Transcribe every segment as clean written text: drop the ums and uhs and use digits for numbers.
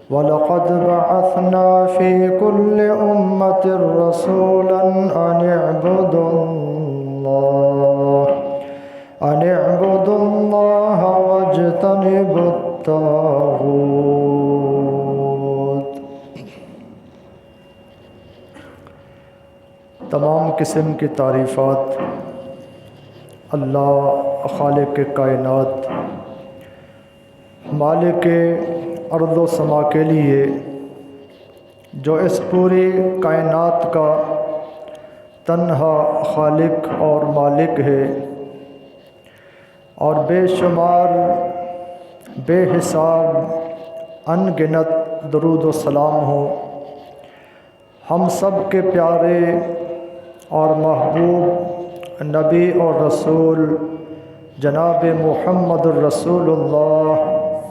وَلَقَدْ بَعَثْنَا فِي كُلِّ أُمَّةٍ رَسُولًا أَنِ اعْبُدُوا اللَّهَ وَاجْتَنِبُوا الطَّاغُوتَ۔ تمام قسم کی تعریفات اللہ خالق کائنات، مالک ارض و سما کے لیے، جو اس پوری کائنات کا تنہا خالق اور مالک ہے، اور بے شمار بے حساب ان گنت درود و سلام ہو ہم سب کے پیارے اور محبوب نبی اور رسول جناب محمد الرسول اللہ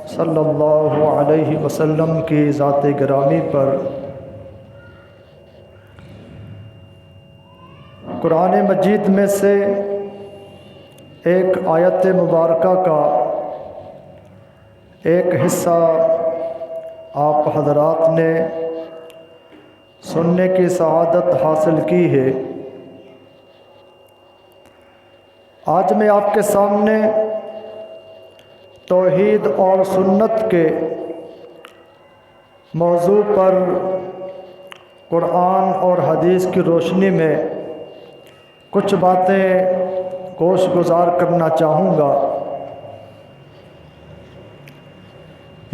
صلی اللہ علیہ وسلم کی ذات گرامی پر۔ قرآن مجید میں سے ایک آیت مبارکہ کا ایک حصہ آپ حضرات نے سننے کی سعادت حاصل کی ہے۔ آج میں آپ کے سامنے توحید اور سنت کے موضوع پر قرآن اور حدیث کی روشنی میں کچھ باتیں گوش گزار کرنا چاہوں گا۔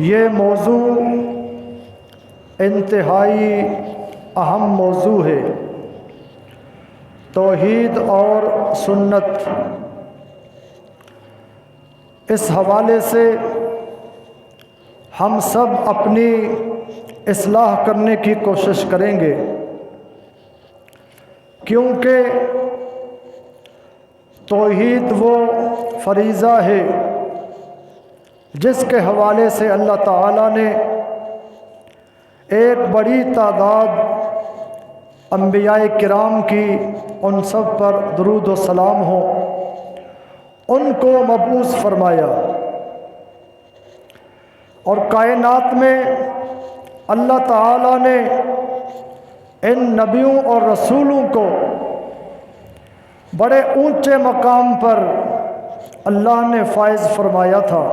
یہ موضوع انتہائی اہم موضوع ہے۔ توحید اور سنت، اس حوالے سے ہم سب اپنی اصلاح کرنے کی کوشش کریں گے، کیونکہ توحید وہ فریضہ ہے جس کے حوالے سے اللہ تعالیٰ نے ایک بڑی تعداد انبیاء کرام کی، ان سب پر درود و سلام ہو، ان کو مبعوث فرمایا، اور کائنات میں اللہ تعالیٰ نے ان نبیوں اور رسولوں کو بڑے اونچے مقام پر اللہ نے فائز فرمایا تھا۔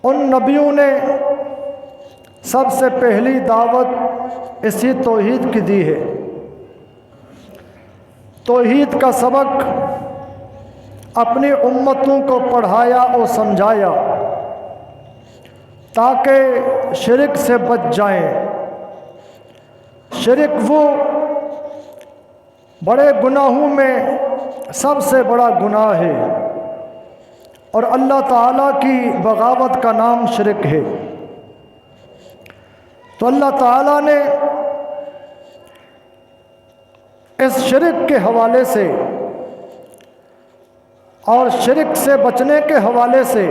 ان نبیوں نے سب سے پہلی دعوت اسی توحید کی دی ہے۔ توحید کا سبق اپنی امتوں کو پڑھایا اور سمجھایا تاکہ شرک سے بچ جائیں۔ شرک وہ بڑے گناہوں میں سب سے بڑا گناہ ہے، اور اللہ تعالیٰ کی بغاوت کا نام شرک ہے۔ تو اللہ تعالیٰ نے اس شرک کے حوالے سے اور شرک سے بچنے کے حوالے سے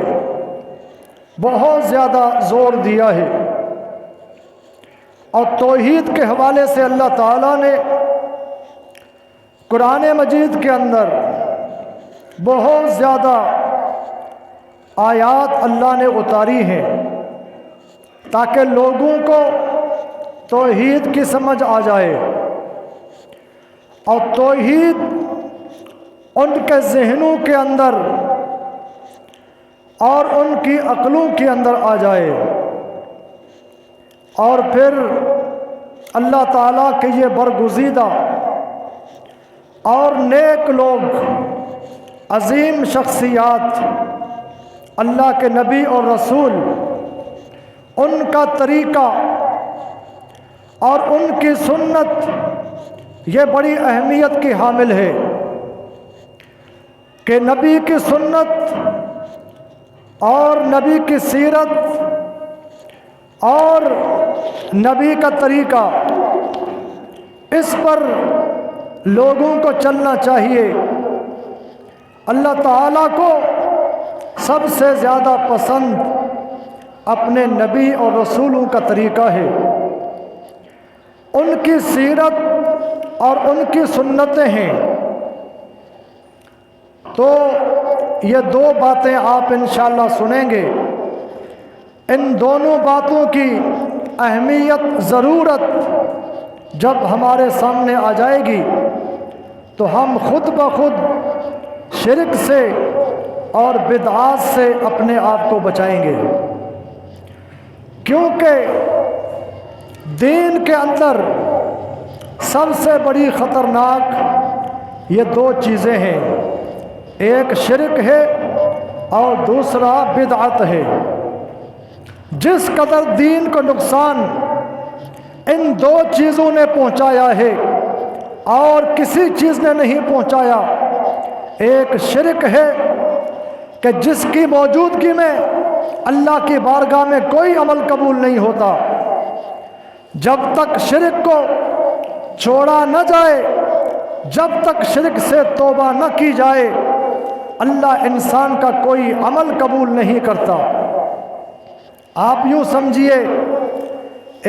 بہت زیادہ زور دیا ہے، اور توحید کے حوالے سے اللہ تعالیٰ نے قرآن مجید کے اندر بہت زیادہ آیات اللہ نے اتاری ہیں تاکہ لوگوں کو توحید کی سمجھ آ جائے، اور توحید ان کے ذہنوں کے اندر اور ان کی عقلوں کے اندر آ جائے، اور پھر اللہ تعالیٰ کے یہ برگزیدہ اور نیک لوگ، عظیم شخصیات، اللہ کے نبی اور رسول، ان کا طریقہ اور ان کی سنت یہ بڑی اہمیت کی حامل ہے کہ نبی کی سنت اور نبی کی سیرت اور نبی کا طریقہ، اس پر لوگوں کو چلنا چاہیے۔ اللہ تعالیٰ کو سب سے زیادہ پسند اپنے نبی اور رسولوں کا طریقہ ہے، ان کی سیرت اور ان کی سنتیں ہیں۔ تو یہ دو باتیں آپ انشاءاللہ سنیں گے ان دونوں باتوں کی اہمیت، ضرورت جب ہمارے سامنے آ جائے گی تو ہم خود بخود شرک سے اور بدعات سے اپنے آپ کو بچائیں گے، کیونکہ دین کے اندر سب سے بڑی خطرناک یہ دو چیزیں ہیں، ایک شرک ہے اور دوسرا بدعت ہے۔ جس قدر دین کو نقصان ان دو چیزوں نے پہنچایا ہے اور کسی چیز نے نہیں پہنچایا، ایک شرک ہے کہ جس کی موجودگی میں اللہ کی بارگاہ میں کوئی عمل قبول نہیں ہوتا۔ جب تک شرک کو چھوڑا نہ جائے، جب تک شرک سے توبہ نہ کی جائے، اللہ انسان کا کوئی عمل قبول نہیں کرتا۔ آپ یوں سمجھیے،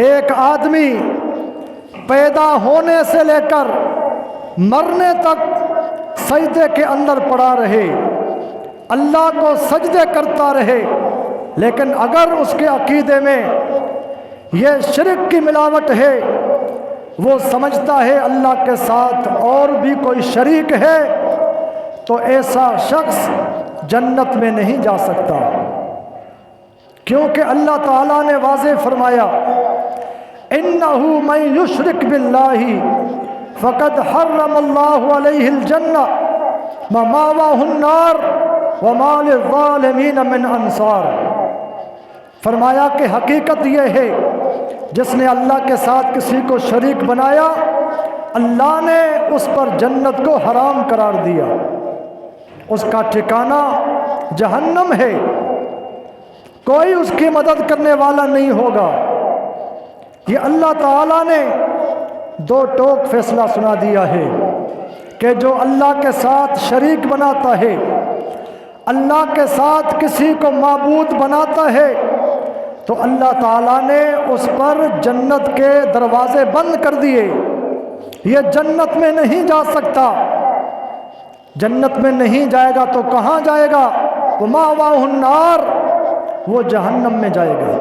ایک آدمی پیدا ہونے سے لے کر مرنے تک سجدے کے اندر پڑا رہے، اللہ کو سجدے کرتا رہے، لیکن اگر اس کے عقیدے میں یہ شرک کی ملاوٹ ہے، وہ سمجھتا ہے اللہ کے ساتھ اور بھی کوئی شریک ہے، تو ایسا شخص جنت میں نہیں جا سکتا، کیونکہ اللہ تعالیٰ نے واضح فرمایا إِنَّهُ مَن يُشْرِكْ بِاللَّهِ فَقَدْ حَرَّمَ اللَّهُ عَلَيْهِ الْجَنَّةَ وَمَأْوَاهُ النَّارُ وَمَا لِلظَّالِمِينَ مِنْ أَنصَارٍ۔ فرمایا کہ حقیقت یہ ہے، جس نے اللہ کے ساتھ کسی کو شریک بنایا، اللہ نے اس پر جنت کو حرام قرار دیا، اس کا ٹھکانہ جہنم ہے، کوئی اس کی مدد کرنے والا نہیں ہوگا۔ یہ اللہ تعالیٰ نے دو ٹوک فیصلہ سنا دیا ہے کہ جو اللہ کے ساتھ شریک بناتا ہے، اللہ کے ساتھ کسی کو معبود بناتا ہے، تو اللہ تعالیٰ نے اس پر جنت کے دروازے بند کر دیے، یہ جنت میں نہیں جا سکتا۔ جنت میں نہیں جائے گا تو کہاں جائے گا؟ وَمَأْوَاهُ النَّارُ، وہ جہنم میں جائے گا۔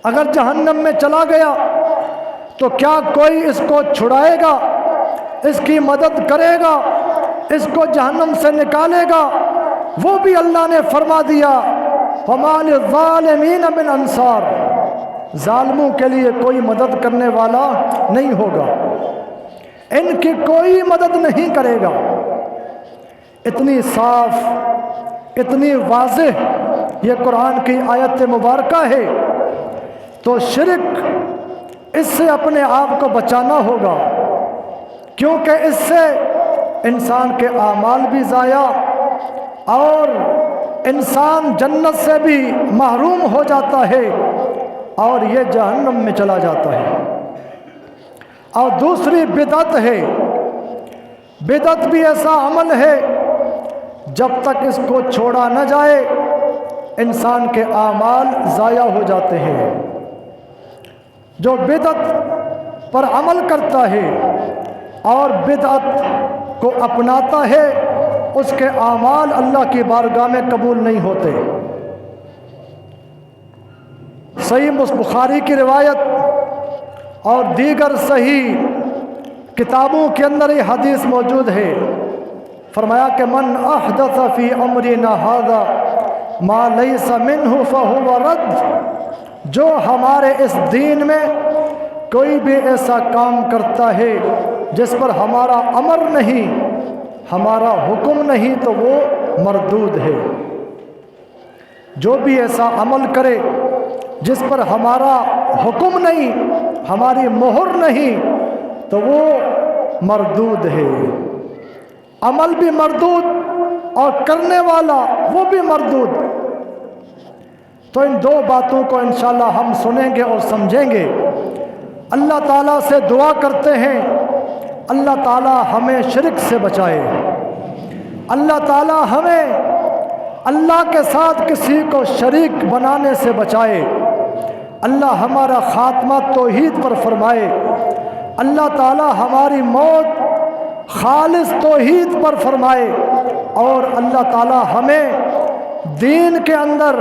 اگر جہنم میں چلا گیا تو کیا کوئی اس کو چھڑائے گا، اس کی مدد کرے گا، اس کو جہنم سے نکالے گا؟ وہ بھی اللہ نے فرما دیا وَمَا لِلظَّالِمِينَ مِنْ أَنصَارٍ، ظالموں کے لیے کوئی مدد کرنے والا نہیں ہوگا، ان کی کوئی مدد نہیں کرے گا۔ اتنی صاف، اتنی واضح یہ قرآن کی آیت مبارکہ ہے، تو شرک اس سے اپنے آپ کو بچانا ہوگا، کیونکہ اس سے انسان کے اعمال بھی ضائع اور انسان جنت سے بھی محروم ہو جاتا ہے اور یہ جہنم میں چلا جاتا ہے۔ اور دوسری بدعت ہے، بدعت بھی ایسا عمل ہے جب تک اس کو چھوڑا نہ جائے انسان کے اعمال ضائع ہو جاتے ہیں۔ جو بدعت پر عمل کرتا ہے اور بدعت کو اپناتا ہے، اس کے اعمال اللہ کی بارگاہ میں قبول نہیں ہوتے۔ صحیح بخاری کی روایت اور دیگر صحیح کتابوں کے اندر یہ حدیث موجود ہے، فرمایا کہ من احدث فی امرنا ھذا ما لیس منہ فہو رد، جو ہمارے اس دین میں کوئی بھی ایسا کام کرتا ہے جس پر ہمارا امر نہیں، ہمارا حکم نہیں، تو وہ مردود ہے۔ جو بھی ایسا عمل کرے جس پر ہمارا حکم نہیں، ہماری مہر نہیں، تو وہ مردود ہے۔ عمل بھی مردود اور کرنے والا وہ بھی مردود۔ تو ان دو باتوں کو انشاءاللہ ہم سنیں گے اور سمجھیں گے۔ اللہ تعالیٰ سے دعا کرتے ہیں اللہ تعالیٰ ہمیں شرک سے بچائے، اللہ تعالیٰ ہمیں اللہ کے ساتھ کسی کو شریک بنانے سے بچائے، اللہ ہمارا خاتمہ توحید پر فرمائے، اللہ تعالیٰ ہماری موت خالص توحید پر فرمائے، اور اللہ تعالیٰ ہمیں دین کے اندر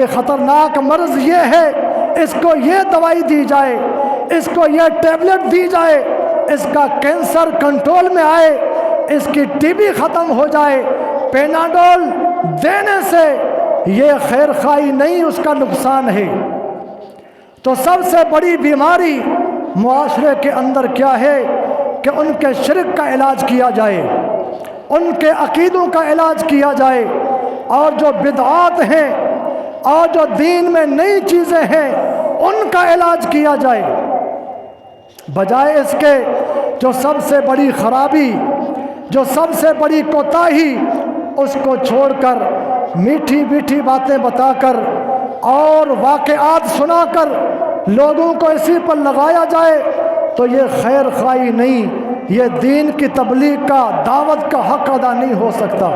کہ خطرناک مرض یہ ہے، اس کو یہ دوائی دی جائے، اس کو یہ ٹیبلٹ دی جائے، اس کا کینسر کنٹرول میں آئے، اس کی ٹی بی ختم ہو جائے، پیناڈول دینے سے یہ خیر خواہی نہیں، اس کا نقصان ہے۔ تو سب سے بڑی بیماری معاشرے کے اندر کیا ہے کہ ان کے شرک کا علاج کیا جائے، ان کے عقیدوں کا علاج کیا جائے، اور جو بدعات ہیں اور جو دین میں نئی چیزیں ہیں ان کا علاج کیا جائے، بجائے اس کے جو سب سے بڑی خرابی، جو سب سے بڑی کوتاہی، اس کو چھوڑ کر میٹھی میٹھی باتیں بتا کر اور واقعات سنا کر لوگوں کو اسی پر لگایا جائے، تو یہ خیر خواہی نہیں، یہ دین کی تبلیغ کا، دعوت کا حق ادا نہیں ہو سکتا۔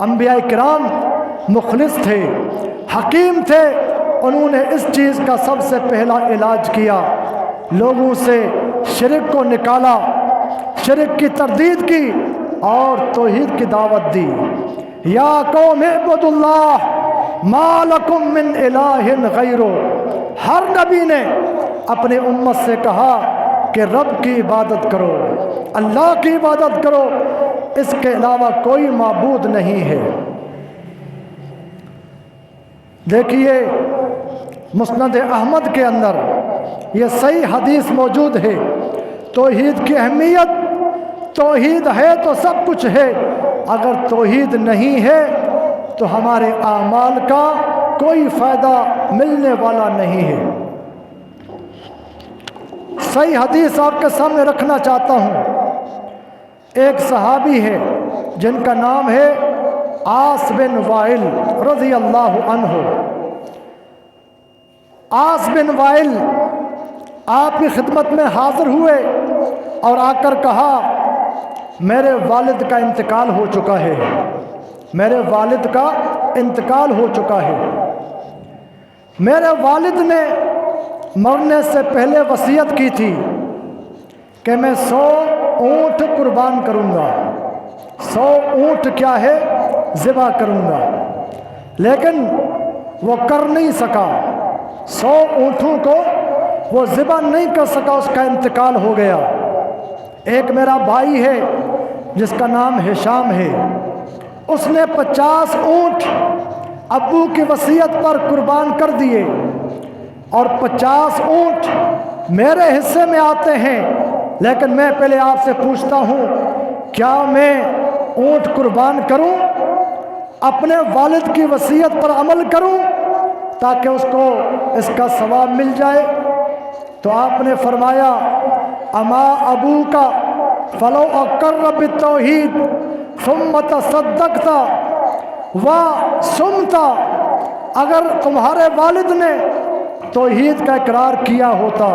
انبیاء کرام مخلص تھے، حکیم تھے، انہوں نے اس چیز کا سب سے پہلا علاج کیا، لوگوں سے شرک کو نکالا، شرک کی تردید کی اور توحید کی دعوت دی۔ یا قوم اعبدوا اللہ ما لکم من الہ غیرہ، ہر نبی نے اپنے امت سے کہا کہ رب کی عبادت کرو، اللہ کی عبادت کرو، اس کے علاوہ کوئی معبود نہیں ہے۔ دیکھیے مسند احمد کے اندر یہ صحیح حدیث موجود ہے، توحید کی اہمیت، توحید ہے تو سب کچھ ہے، اگر توحید نہیں ہے تو ہمارے اعمال کا کوئی فائدہ ملنے والا نہیں ہے۔ صحیح حدیث آپ کے سامنے رکھنا چاہتا ہوں، ایک صحابی ہے جن کا نام ہے عاص بن وائل رضی اللہ عنہ۔ عاص بن وائل آپ کی خدمت میں حاضر ہوئے اور آ کر کہا میرے والد کا انتقال ہو چکا ہے، میرے والد کا انتقال ہو چکا ہے، میرے والد نے مرنے سے پہلے وصیت کی تھی کہ میں 100 اونٹ قربان کروں گا، 100 اونٹ کیا ہے ذبح کروں گا، لیکن وہ کر نہیں سکا، 100 اونٹوں کو وہ ذبح نہیں کر سکا، اس کا انتقال ہو گیا۔ ایک میرا بھائی ہے جس کا نام ہشام ہے، اس نے 50 اونٹ ابو کی وصیت پر قربان کر دیے، اور 50 اونٹ میرے حصے میں آتے ہیں، لیکن میں پہلے آپ سے پوچھتا ہوں کیا میں اونٹ قربان کروں، اپنے والد کی وصیت پر عمل کروں تاکہ اس کو اس کا ثواب مل جائے؟ تو آپ نے فرمایا اما ابو کا فلو اقر بالتوحید ثم تصدقت وصمت، اگر تمہارے والد نے توحید کا اقرار کیا ہوتا،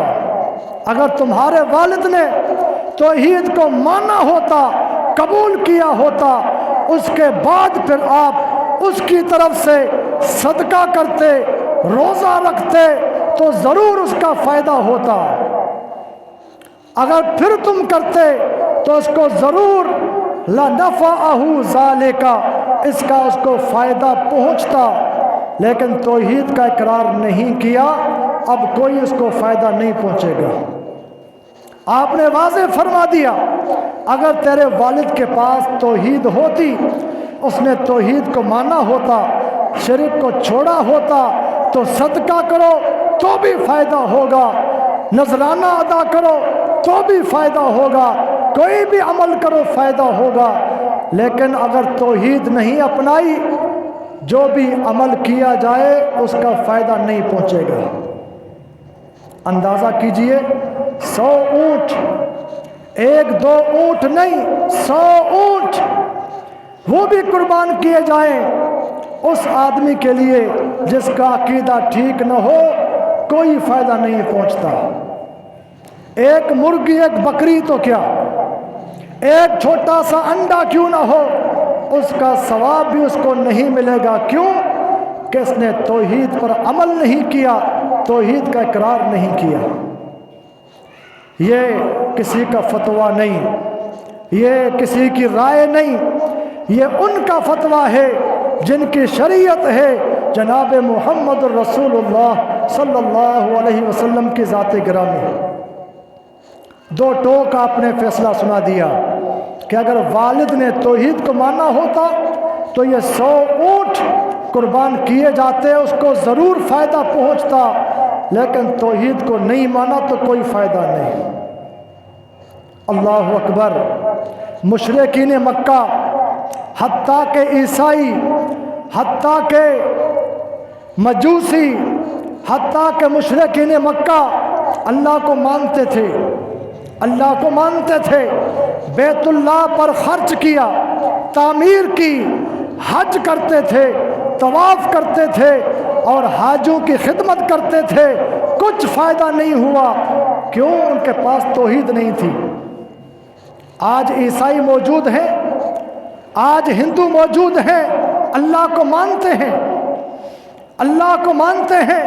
اگر تمہارے والد نے توحید کو مانا ہوتا، قبول کیا ہوتا، اس کے بعد پھر آپ اس کی طرف سے صدقہ کرتے، روزہ رکھتے تو ضرور اس کا فائدہ ہوتا، اگر پھر تم کرتے تو اس کو ضرور لَنَفَعَهُ ذَلِكَ، اس کا اس کو فائدہ پہنچتا، لیکن توحید کا اقرار نہیں کیا، اب کوئی اس کو فائدہ نہیں پہنچے گا۔ آپ نے واضح فرما دیا اگر تیرے والد کے پاس توحید ہوتی، اس نے توحید کو مانا ہوتا، شرک کو چھوڑا ہوتا، تو صدقہ کرو تو بھی فائدہ ہوگا، نذرانہ ادا کرو تو بھی فائدہ ہوگا، کوئی بھی عمل کرو فائدہ ہوگا، لیکن اگر توحید نہیں اپنائی، جو بھی عمل کیا جائے اس کا فائدہ نہیں پہنچے گا۔ اندازہ کیجئے 100 اونٹ، 1-2 اونٹ نہیں، 100 اونٹ وہ بھی قربان کیے جائیں اس آدمی کے لیے جس کا عقیدہ ٹھیک نہ ہو، کوئی فائدہ نہیں پہنچتا۔ ایک مرغی، ایک بکری تو کیا، ایک چھوٹا سا انڈا کیوں نہ ہو، اس کا ثواب بھی اس کو نہیں ملے گا۔ کیوں کہ اس نے توحید پر عمل نہیں کیا، توحید کا اقرار نہیں کیا۔ یہ کسی کا فتویٰ نہیں، یہ کسی کی رائے نہیں، یہ ان کا فتویٰ ہے جن کی شریعت ہے، جناب محمد الرسول اللہ صلی اللہ علیہ وسلم کی ذات گرامی۔ دو ٹوک آپ نے فیصلہ سنا دیا کہ اگر والد نے توحید کو مانا ہوتا تو یہ 100 اونٹ قربان کیے جاتے، اس کو ضرور فائدہ پہنچتا، لیکن توحید کو نہیں مانا تو کوئی فائدہ نہیں۔ اللہ اکبر۔ مشرکین مکہ، حتیٰ کہ عیسائی، حتیٰ کہ مجوسی، حتیٰ کہ مشرکین مکہ اللہ کو مانتے تھے، اللہ کو مانتے تھے، بیت اللہ پر خرچ کیا، تعمیر کی، حج کرتے تھے، طواف کرتے تھے اور حاجوں کی خدمت کرتے تھے، کچھ فائدہ نہیں ہوا۔ کیوں؟ ان کے پاس توحید نہیں تھی۔ آج عیسائی موجود ہیں، آج ہندو موجود ہیں، اللہ کو مانتے ہیں، اللہ کو مانتے ہیں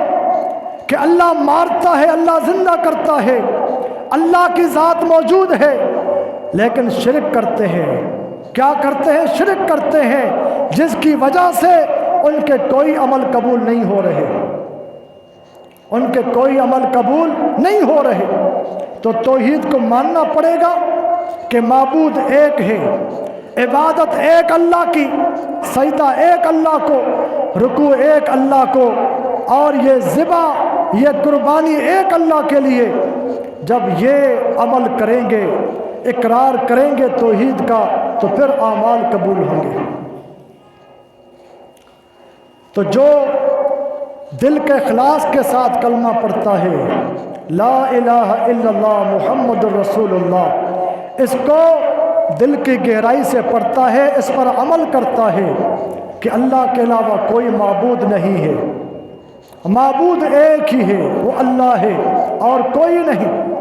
کہ اللہ مارتا ہے، اللہ زندہ کرتا ہے، اللہ کی ذات موجود ہے، لیکن شرک کرتے ہیں۔ کیا کرتے ہیں؟ شرک کرتے ہیں، جس کی وجہ سے ان کے کوئی عمل قبول نہیں ہو رہے، ان کے کوئی عمل قبول نہیں ہو رہے۔ تو توحید کو ماننا پڑے گا کہ معبود ایک ہے، عبادت ایک اللہ کی، سجدہ ایک اللہ کو، رکوع ایک اللہ کو، اور یہ ذبح، یہ قربانی ایک اللہ کے لیے۔ جب یہ عمل کریں گے، اقرار کریں گے توحید کا، تو پھر اعمال قبول ہوں گے۔ تو جو دل کے اخلاص کے ساتھ کلمہ پڑھتا ہے، لا الہ الا اللہ محمد الرسول اللہ، اس کو دل کی گہرائی سے پڑھتا ہے، اس پر عمل کرتا ہے کہ اللہ کے علاوہ کوئی معبود نہیں ہے، معبود ایک ہی ہے، وہ اللہ ہے اور کوئی نہیں،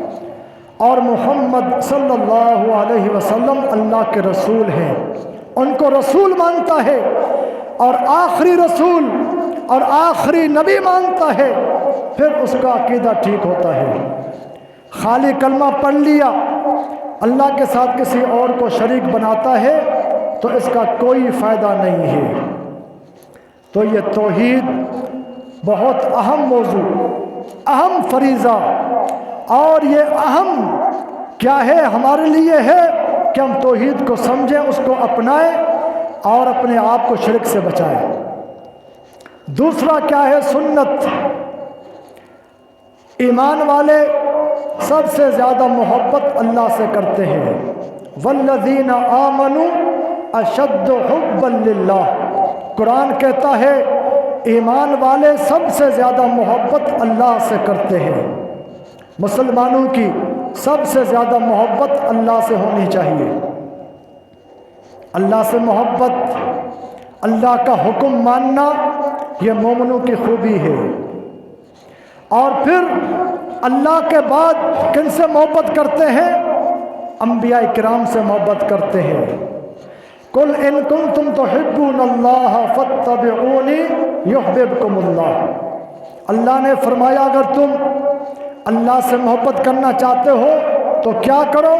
اور محمد صلی اللہ علیہ وسلم اللہ کے رسول ہیں، ان کو رسول مانتا ہے، اور آخری رسول اور آخری نبی مانتا ہے، پھر اس کا عقیدہ ٹھیک ہوتا ہے۔ خالی کلمہ پڑھ لیا، اللہ کے ساتھ کسی اور کو شریک بناتا ہے تو اس کا کوئی فائدہ نہیں ہے۔ تو یہ توحید بہت اہم موضوع، اہم فریضہ، اور یہ اہم کیا ہے ہمارے لیے ہے کہ ہم توحید کو سمجھیں، اس کو اپنائیں اور اپنے آپ کو شرک سے بچائیں۔ دوسرا کیا ہے؟ سنت۔ ایمان والے سب سے زیادہ محبت اللہ سے کرتے ہیں، والذین آمنوا اشد حبا للہ۔ قرآن کہتا ہے ایمان والے سب سے زیادہ محبت اللہ سے کرتے ہیں۔ مسلمانوں کی سب سے زیادہ محبت اللہ سے ہونی چاہیے۔ اللہ سے محبت، اللہ کا حکم ماننا، یہ مومنوں کی خوبی ہے۔ اور پھر اللہ کے بعد کن سے محبت کرتے ہیں؟ انبیاء کرام سے محبت کرتے ہیں۔ قل ان کنتم تحبون اللہ فاتبعونی یحببکم اللہ۔ اللہ نے فرمایا اگر تم اللہ سے محبت کرنا چاہتے ہو تو کیا کرو؟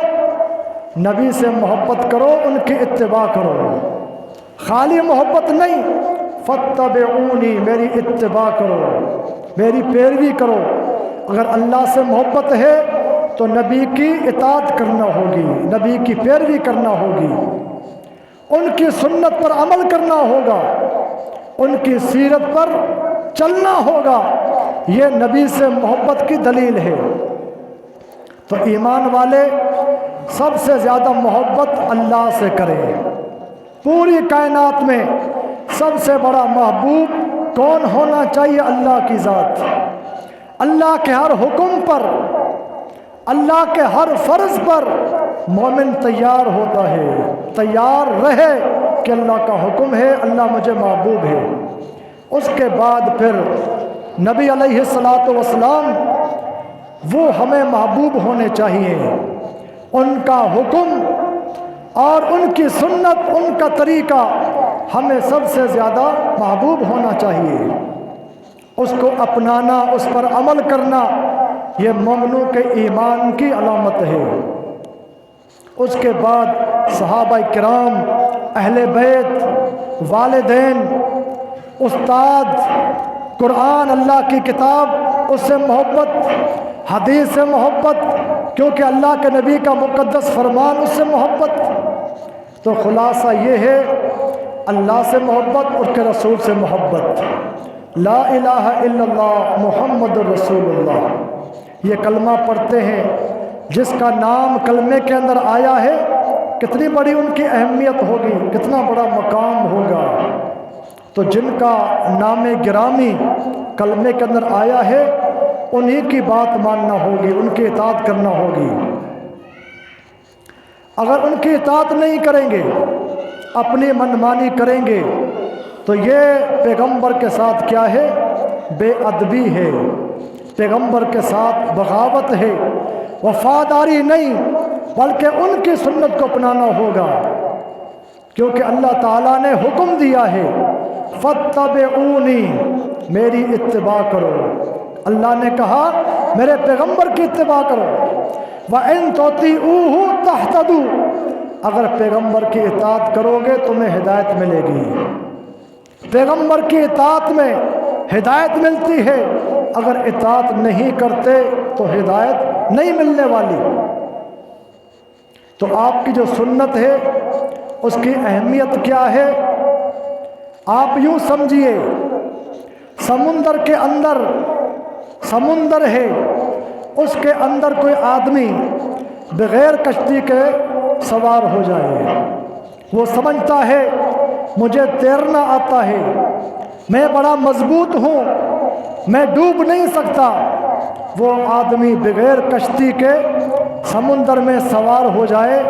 نبی سے محبت کرو، ان کی اتباع کرو۔ خالی محبت نہیں، فاتبعونی، میری اتباع کرو، میری پیروی کرو۔ اگر اللہ سے محبت ہے تو نبی کی اطاعت کرنا ہوگی، نبی کی پیروی کرنا ہوگی، ان کی سنت پر عمل کرنا ہوگا، ان کی سیرت پر چلنا ہوگا۔ یہ نبی سے محبت کی دلیل ہے۔ تو ایمان والے سب سے زیادہ محبت اللہ سے کریں۔ پوری کائنات میں سب سے بڑا محبوب کون ہونا چاہیے؟ اللہ کی ذات۔ اللہ کے ہر حکم پر، اللہ کے ہر فرض پر مومن تیار ہوتا ہے، تیار رہے کہ اللہ کا حکم ہے، اللہ مجھے محبوب ہے۔ اس کے بعد پھر نبی علیہ الصلاۃ والسلام وہ ہمیں محبوب ہونے چاہیے، ان کا حکم اور ان کی سنت، ان کا طریقہ ہمیں سب سے زیادہ محبوب ہونا چاہیے۔ اس کو اپنانا، اس پر عمل کرنا، یہ مومنوں کے ایمان کی علامت ہے۔ اس کے بعد صحابہ کرام، اہل بیت، والدین، استاد قرآن اللہ کی کتاب اس سے محبت، حدیث سے محبت، کیونکہ اللہ کے نبی کا مقدس فرمان اس سے محبت۔ تو خلاصہ یہ ہے اللہ سے محبت اور اس کے رسول سے محبت۔ لا الہ الا اللہ محمد الرسول اللہ، یہ کلمہ پڑھتے ہیں جس کا نام کلمے کے اندر آیا ہے، کتنی بڑی ان کی اہمیت ہوگی، کتنا بڑا مقام ہوگا۔ تو جن کا نام گرامی کلمے کے اندر آیا ہے انہی کی بات ماننا ہوگی، ان کی اطاعت کرنا ہوگی۔ اگر ان کی اطاعت نہیں کریں گے، اپنی منمانی کریں گے، تو یہ پیغمبر کے ساتھ کیا ہے؟ بے ادبی ہے، پیغمبر کے ساتھ بغاوت ہے، وفاداری نہیں، بلکہ ان کی سنت کو اپنانا ہوگا، کیونکہ اللہ تعالیٰ نے حکم دیا ہے فاتبعونی، میری اتباع کرو۔ اللہ نے کہا میرے پیغمبر کی اتباع کرو۔ وَإِن تُطِيعُوهُ تَهْتَدُوا، اگر پیغمبر کی اطاعت کرو گے تمہیں ہدایت ملے گی۔ پیغمبر کی اطاعت میں ہدایت ملتی ہے، اگر اطاعت نہیں کرتے تو ہدایت نہیں ملنے والی۔ تو آپ کی جو سنت ہے اس کی اہمیت کیا ہے؟ آپ یوں سمجھیے سمندر کے اندر سمندر ہے، اس کے اندر کوئی آدمی بغیر کشتی کے سوار ہو جائے، وہ سمجھتا ہے مجھے تیرنا آتا ہے، میں بڑا مضبوط ہوں، میں ڈوب نہیں سکتا۔ وہ آدمی بغیر کشتی کے سمندر میں سوار ہو جائے،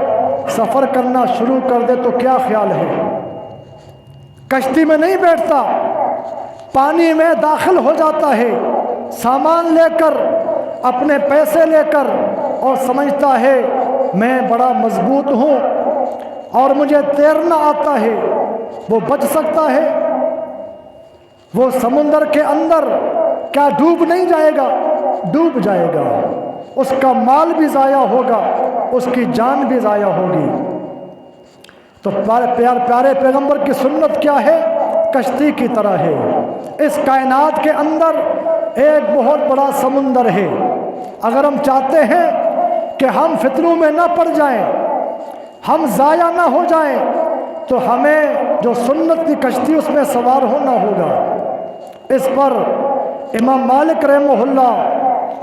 سفر کرنا شروع کر دے تو کیا خیال ہے؟ کشتی میں نہیں بیٹھتا، پانی میں داخل ہو جاتا ہے سامان لے کر، اپنے پیسے لے کر، اور سمجھتا ہے میں بڑا مضبوط ہوں اور مجھے تیرنا آتا ہے۔ وہ بچ سکتا ہے؟ وہ سمندر کے اندر کیا ڈوب نہیں جائے گا؟ ڈوب جائے گا، اس کا مال بھی ضائع ہوگا، اس کی جان بھی ضائع ہوگی۔ تو پیارے پیغمبر کی سنت کیا ہے؟ کشتی کی طرح ہے۔ اس کائنات کے اندر ایک بہت بڑا سمندر ہے، اگر ہم چاہتے ہیں کہ ہم فتنوں میں نہ پڑ جائیں، ہم ضائع نہ ہو جائیں، تو ہمیں جو سنت کی کشتی اس میں سوار ہونا ہوگا۔ اس پر امام مالک رحمہ اللہ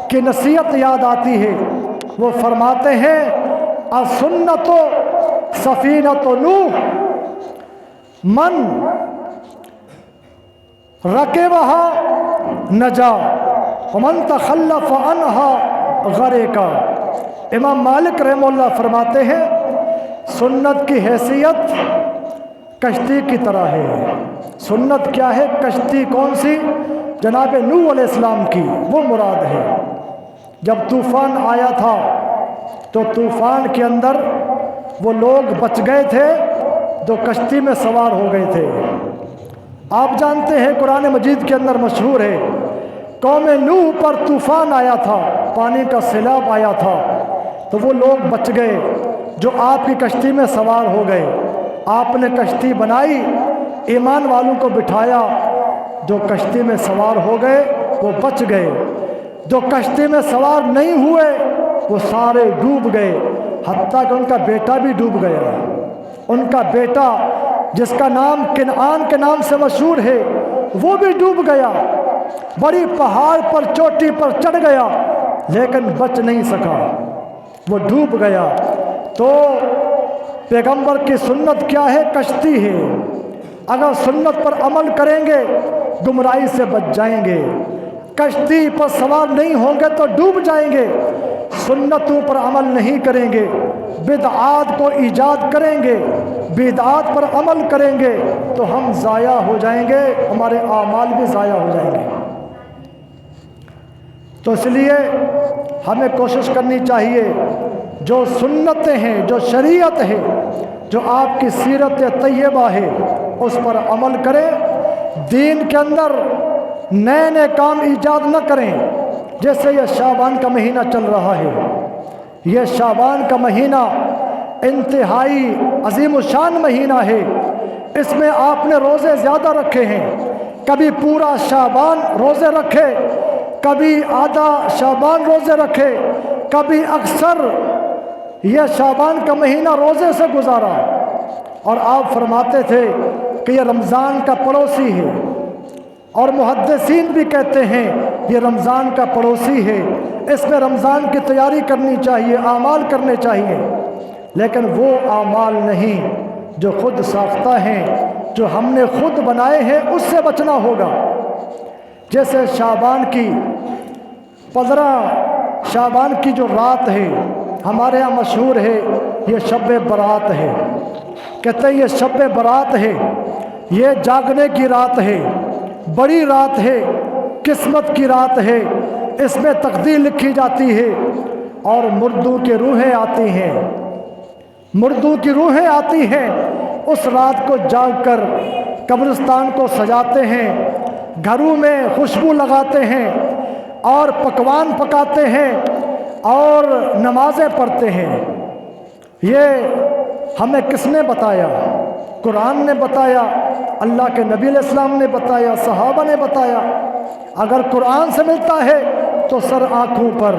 کی نصیحت یاد آتی ہے، وہ فرماتے ہیں السنت سفینۃ نوح من رکبها نجا ومن تخلف عنها غرقا۔ امام مالک رحمہ اللہ فرماتے ہیں سنت کی حیثیت کشتی کی طرح ہے۔ سنت کیا ہے؟ کشتی کون سی؟ جناب نوح علیہ السلام کی، وہ مراد ہے۔ جب طوفان آیا تھا تو طوفان کے اندر وہ لوگ بچ گئے تھے جو کشتی میں سوار ہو گئے تھے۔ آپ جانتے ہیں قرآن مجید کے اندر مشہور ہے، قوم نوح پر طوفان آیا تھا، پانی کا سیلاب آیا تھا، تو وہ لوگ بچ گئے جو آپ کی کشتی میں سوار ہو گئے۔ آپ نے کشتی بنائی، ایمان والوں کو بٹھایا، جو کشتی میں سوار ہو گئے وہ بچ گئے، جو کشتی میں سوار نہیں ہوئے وہ سارے ڈوب گئے، حتیٰ کہ ان کا بیٹا بھی ڈوب گیا۔ ان کا بیٹا جس کا نام کنعان کے نام سے مشہور ہے وہ بھی ڈوب گیا، بڑی پہاڑ پر چوٹی پر چڑھ گیا لیکن بچ نہیں سکا، وہ ڈوب گیا۔ تو پیغمبر کی سنت کیا ہے؟ کشتی ہے۔ اگر سنت پر عمل کریں گے گمراہی سے بچ جائیں گے، کشتی پر سوار نہیں ہوں گے تو ڈوب جائیں گے، سنتوں پر عمل نہیں کریں گے، بدعات کو ایجاد کریں گے، بدعات پر عمل کریں گے تو ہم ضائع ہو جائیں گے، ہمارے اعمال بھی ضائع ہو جائیں گے۔ تو اس لیے ہمیں کوشش کرنی چاہیے جو سنتیں ہیں، جو شریعت ہے، جو آپ کی سیرت طیبہ ہے اس پر عمل کریں، دین کے اندر نئے نئے کام ایجاد نہ کریں۔ جیسے یہ شعبان کا مہینہ چل رہا ہے، یہ شعبان کا مہینہ انتہائی عظیم الشان مہینہ ہے، اس میں آپ نے روزے زیادہ رکھے ہیں کبھی پورا شعبان روزے رکھے، کبھی آدھا شعبان روزے رکھے، کبھی اکثر یہ شعبان کا مہینہ روزے سے گزارا، اور آپ فرماتے تھے کہ یہ رمضان کا پڑوسی ہے، اور محدثین بھی کہتے ہیں یہ رمضان کا پڑوسی ہے، اس میں رمضان کی تیاری کرنی چاہیے، اعمال کرنے چاہیے، لیکن وہ اعمال نہیں جو خود ساختہ ہیں، جو ہم نے خود بنائے ہیں، اس سے بچنا ہوگا۔ جیسے شعبان کی 15 شعبان کی جو رات ہے، ہمارے یہاں مشہور ہے یہ شب برات ہے، کہتے ہیں یہ شب برات ہے، یہ جاگنے کی رات ہے، بڑی رات ہے، قسمت کی رات ہے، اس میں تقدیر لکھی جاتی ہے، اور مردوں کی روحیں آتی ہیں، مردوں کی روحیں آتی ہیں، اس رات کو جاگ کر قبرستان کو سجاتے ہیں، گھروں میں خوشبو لگاتے ہیں، اور پکوان پکاتے ہیں، اور نمازیں پڑھتے ہیں۔ یہ ہمیں کس نے بتایا؟ قرآن نے بتایا، اللہ کے نبی علیہ السلام نے بتایا، صحابہ نے بتایا۔ اگر قرآن سے ملتا ہے تو سر آنکھوں پر،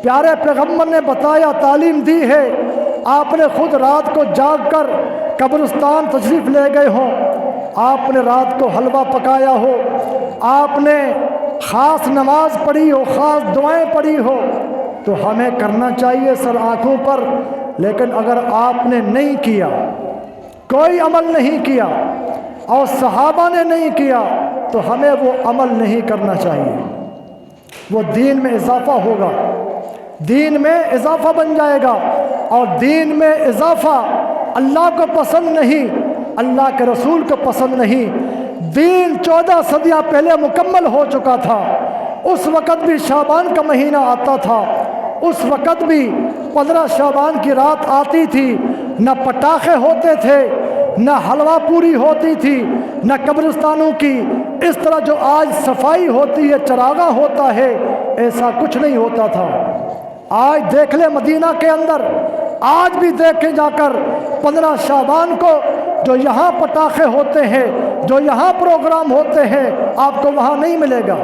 پیارے پیغمبر نے بتایا، تعلیم دی ہے، آپ نے خود رات کو جاگ کر قبرستان تشریف لے گئے ہوں، آپ نے رات کو حلوہ پکایا ہو، آپ نے خاص نماز پڑھی ہو، خاص دعائیں پڑھی ہو، تو ہمیں کرنا چاہیے سر آنکھوں پر۔ لیکن اگر آپ نے نہیں کیا، کوئی عمل نہیں کیا، اور صحابہ نے نہیں کیا، تو ہمیں وہ عمل نہیں کرنا چاہیے۔ وہ دین میں اضافہ ہوگا، دین میں اضافہ بن جائے گا، اور دین میں اضافہ اللہ کو پسند نہیں، اللہ کے رسول کو پسند نہیں۔ دین 14 صدیاں پہلے مکمل ہو چکا تھا، اس وقت بھی شعبان کا مہینہ آتا تھا، اس وقت بھی 15 شعبان کی رات آتی تھی، نہ پٹاخے ہوتے تھے، نہ حلوہ پوری ہوتی تھی، نہ قبرستانوں کی اس طرح جو آج صفائی ہوتی ہے، چراغاں ہوتا ہے، ایسا کچھ نہیں ہوتا تھا۔ آج دیکھ لیں مدینہ کے اندر، آج بھی دیکھیں جا کر 15 شعبان کو جو یہاں پٹاخے ہوتے ہیں، جو یہاں پروگرام ہوتے ہیں، آپ کو وہاں نہیں ملے گا۔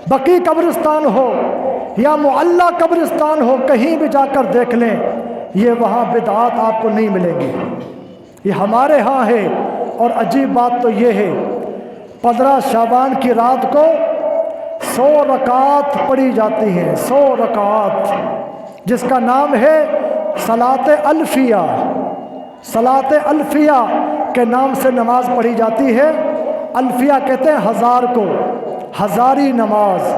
بقی قبرستان ہو یا معلیٰ قبرستان ہو، کہیں بھی جا کر دیکھ لیں، یہ وہاں بدعات آپ کو نہیں ملیں گی۔ یہ ہمارے ہاں ہے، اور عجیب بات تو یہ ہے 15 شعبان کی رات کو 100 رکعات پڑھی جاتی ہیں، 100 رکعات، جس کا نام ہے صلاۃ الفیہ۔ صلاۃ الفیہ کے نام سے نماز پڑھی جاتی ہے۔ الفیہ کہتے ہیں 1000 کو، ہزاری نماز۔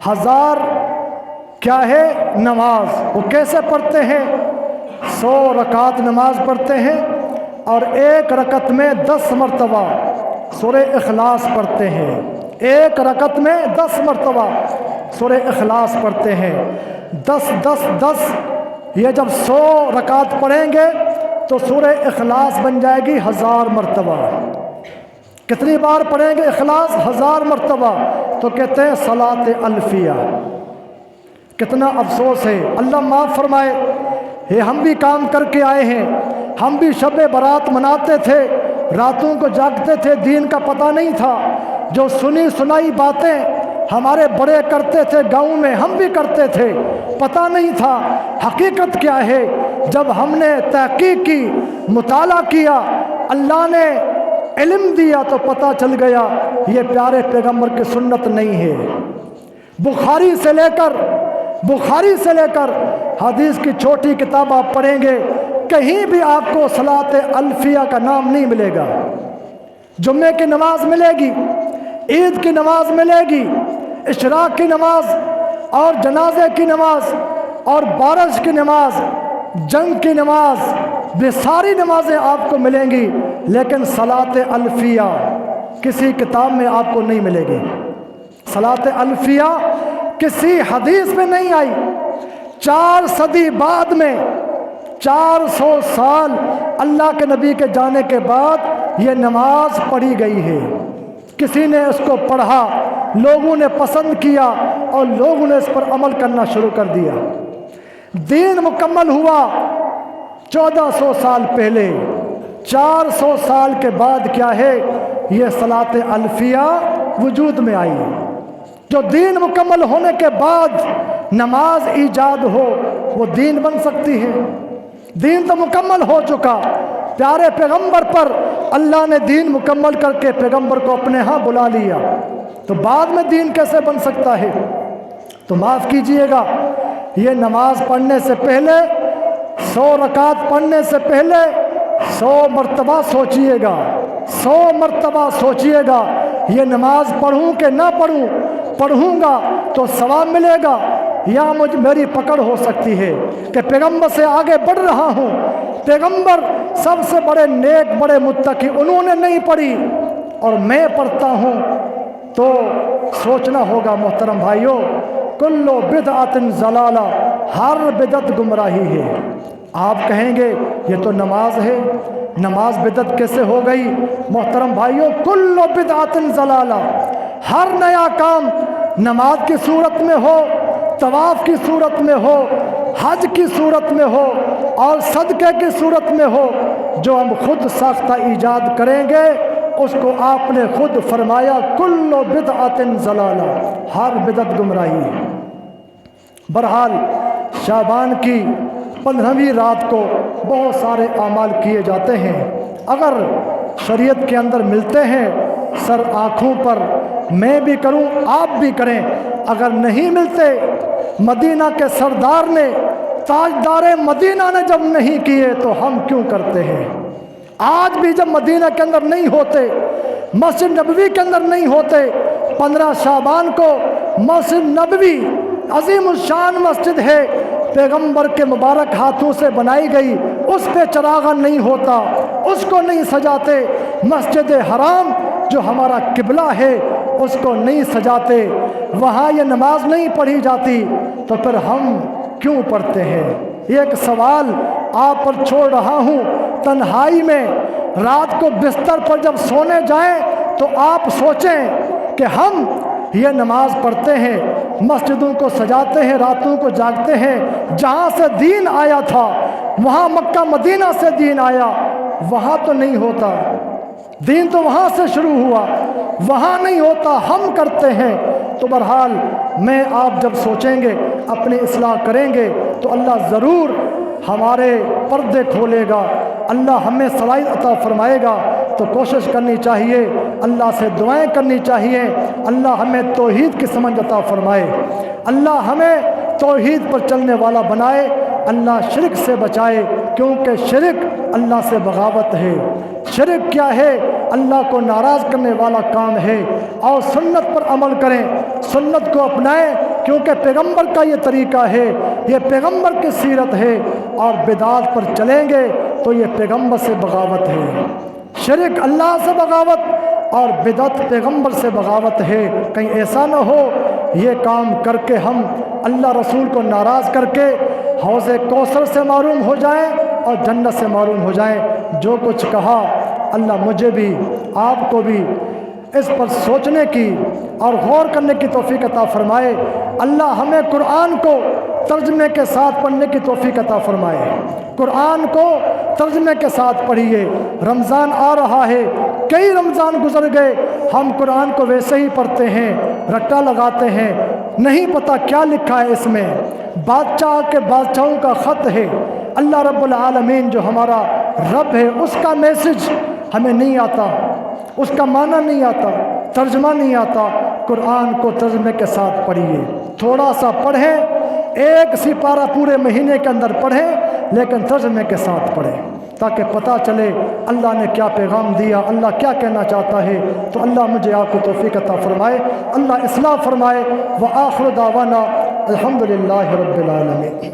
1000 کیا ہے؟ نماز۔ وہ کیسے پڑھتے ہیں؟ 100 رکعت نماز پڑھتے ہیں، اور ایک رکعت میں 10 مرتبہ سورہ اخلاص پڑھتے ہیں، ایک رکعت میں 10 مرتبہ سورہ اخلاص پڑھتے ہیں۔ 10 10 10، یہ جب 100 رکعت پڑھیں گے تو سورہ اخلاص بن جائے گی 1000 مرتبہ۔ کتنی بار پڑھیں گے اخلاص؟ 1000 مرتبہ، تو کہتے ہیں صلاۃ الفیہ۔ کتنا افسوس ہے، اللہ معاف فرمائے، یہ ہم بھی کام کر کے آئے ہیں، ہم بھی شب برات مناتے تھے، راتوں کو جاگتے تھے، دین کا پتہ نہیں تھا، جو سنی سنائی باتیں ہمارے بڑے کرتے تھے گاؤں میں، ہم بھی کرتے تھے، پتہ نہیں تھا حقیقت کیا ہے۔ جب ہم نے تحقیق کی، مطالعہ کیا، اللہ نے علم دیا، تو پتہ چل گیا یہ پیارے پیغمبر کی سنت نہیں ہے۔ بخاری سے لے کر حدیث کی چھوٹی کتاب آپ پڑھیں گے، کہیں بھی آپ کو صلاۃ الفیہ کا نام نہیں ملے گا۔ جمعے کی نماز ملے گی، عید کی نماز ملے گی، اشراق کی نماز، اور جنازے کی نماز، اور بارش کی نماز، جنگ کی نماز، یہ ساری نمازیں آپ کو ملیں گی، لیکن صلاۃ الفیہ کسی کتاب میں آپ کو نہیں ملے گی۔ صلاۃ الفیہ کسی حدیث میں نہیں آئی۔ 4 صدی بعد میں، 400 سال اللہ کے نبی کے جانے کے بعد یہ نماز پڑھی گئی ہے۔ کسی نے اس کو پڑھا، لوگوں نے پسند کیا، اور لوگوں نے اس پر عمل کرنا شروع کر دیا۔ دین مکمل ہوا 1400 سال پہلے، 400 سال کے بعد کیا ہے؟ یہ صلاۃ الفیہ وجود میں آئی۔ جو دین مکمل ہونے کے بعد نماز ایجاد ہو وہ دین بن سکتی ہے؟ دین تو مکمل ہو چکا، پیارے پیغمبر پر اللہ نے دین مکمل کر کے پیغمبر کو اپنے ہاں بلا لیا، تو بعد میں دین کیسے بن سکتا ہے؟ تو معاف کیجئے گا، یہ نماز پڑھنے سے پہلے 100 رکعت پڑھنے سے پہلے 100 مرتبہ سوچئے گا، 100 مرتبہ سوچئے گا یہ نماز پڑھوں کہ نہ پڑھوں، پڑھوں گا تو ثواب ملے گا یا میری پکڑ ہو سکتی ہے کہ پیغمبر سے آگے بڑھ رہا ہوں، پیغمبر سب سے بڑے نیک بڑے متقی انہوں نے نہیں پڑھی اور میں پڑھتا ہوں، تو سوچنا ہوگا محترم بھائیوں، کلو بدعت ضلالہ، ہر بدعت گمراہی ہے۔ آپ کہیں گے یہ تو نماز ہے، نماز بدعت کیسے ہو گئی؟ محترم بھائیوں، کلو بدعت ضلالہ، ہر نیا کام نماز کی صورت میں ہو، طواف کی صورت میں ہو، حج کی صورت میں ہو اور صدقے کی صورت میں ہو، جو ہم خود ساختہ ایجاد کریں گے اس کو آپ نے خود فرمایا کل بدعت ضلالہ، ہر بدعت گمراہی ہے۔ بہرحال شعبان کی 15ویں رات کو بہت سارے اعمال کیے جاتے ہیں، اگر شریعت کے اندر ملتے ہیں سر آنکھوں پر، میں بھی کروں آپ بھی کریں، اگر نہیں ملتے مدینہ کے سردار نے تاجدار مدینہ نے جب نہیں کیے تو ہم کیوں کرتے ہیں؟ آج بھی جب مدینہ کے اندر نہیں ہوتے، مسجد نبوی کے اندر نہیں ہوتے، 15 شعبان کو مسجد نبوی عظیم الشان مسجد ہے، پیغمبر کے مبارک ہاتھوں سے بنائی گئی، اس پہ چراغاں نہیں ہوتا، اس کو نہیں سجاتے، مسجد حرام جو ہمارا قبلہ ہے اس کو نہیں سجاتے، وہاں یہ نماز نہیں پڑھی جاتی، تو پھر ہم کیوں پڑھتے ہیں؟ یہ ایک سوال آپ پر چھوڑ رہا ہوں۔ تنہائی میں رات کو بستر پر جب سونے جائیں تو آپ سوچیں کہ ہم یہ نماز پڑھتے ہیں، مسجدوں کو سجاتے ہیں، راتوں کو جاگتے ہیں، جہاں سے دین آیا تھا وہاں مکہ مدینہ سے دین آیا، وہاں تو نہیں ہوتا، دین تو وہاں سے شروع ہوا، وہاں نہیں ہوتا، ہم کرتے ہیں۔ تو بہرحال میں آپ جب سوچیں گے، اپنی اصلاح کریں گے تو اللہ ضرور ہمارے پردے کھولے گا، اللہ ہمیں صلاحیت عطا فرمائے گا۔ تو کوشش کرنی چاہیے، اللہ سے دعائیں کرنی چاہیے، اللہ ہمیں توحید کی سمجھ عطا فرمائے، اللہ ہمیں توحید پر چلنے والا بنائے، اللہ شرک سے بچائے، کیونکہ شرک اللہ سے بغاوت ہے۔ شرک کیا ہے؟ اللہ کو ناراض کرنے والا کام ہے۔ اور سنت پر عمل کریں، سنت کو اپنائیں، کیونکہ پیغمبر کا یہ طریقہ ہے، یہ پیغمبر کی سیرت ہے، اور بدعات پر چلیں گے تو یہ پیغمبر سے بغاوت ہے۔ شرک اللہ سے بغاوت اور بدعت پیغمبر سے بغاوت ہے۔ کہیں ایسا نہ ہو یہ کام کر کے ہم اللہ رسول کو ناراض کر کے حوض کوثر سے محروم ہو جائیں اور جنت سے محروم ہو جائیں۔ جو کچھ کہا اللہ مجھے بھی آپ کو بھی اس پر سوچنے کی اور غور کرنے کی توفیق عطا فرمائے۔ اللہ ہمیں قرآن کو ترجمے کے ساتھ پڑھنے کی توفیق عطا فرمائے، قرآن کو ترجمے کے ساتھ پڑھیے۔ رمضان آ رہا ہے، کئی رمضان گزر گئے، ہم قرآن کو ویسے ہی پڑھتے ہیں، رٹا لگاتے ہیں، نہیں پتہ کیا لکھا ہے اس میں، بادشاہ کے بادشاہوں کا خط ہے، اللہ رب العالمین جو ہمارا رب ہے اس کا میسج ہمیں نہیں آتا، اس کا معنی نہیں آتا، ترجمہ نہیں آتا۔ قرآن کو ترجمے کے ساتھ پڑھیے، تھوڑا سا پڑھیں، ایک سپارہ پورے مہینے کے اندر پڑھیں، لیکن ترجمے کے ساتھ پڑھیں تاکہ پتہ چلے اللہ نے کیا پیغام دیا، اللہ کیا کہنا چاہتا ہے۔ تو اللہ مجھے آپ کو توفیق عطا فرمائے، اللہ اصلاح فرمائے۔ وآخر دعوانا الحمدللہ رب العالمین۔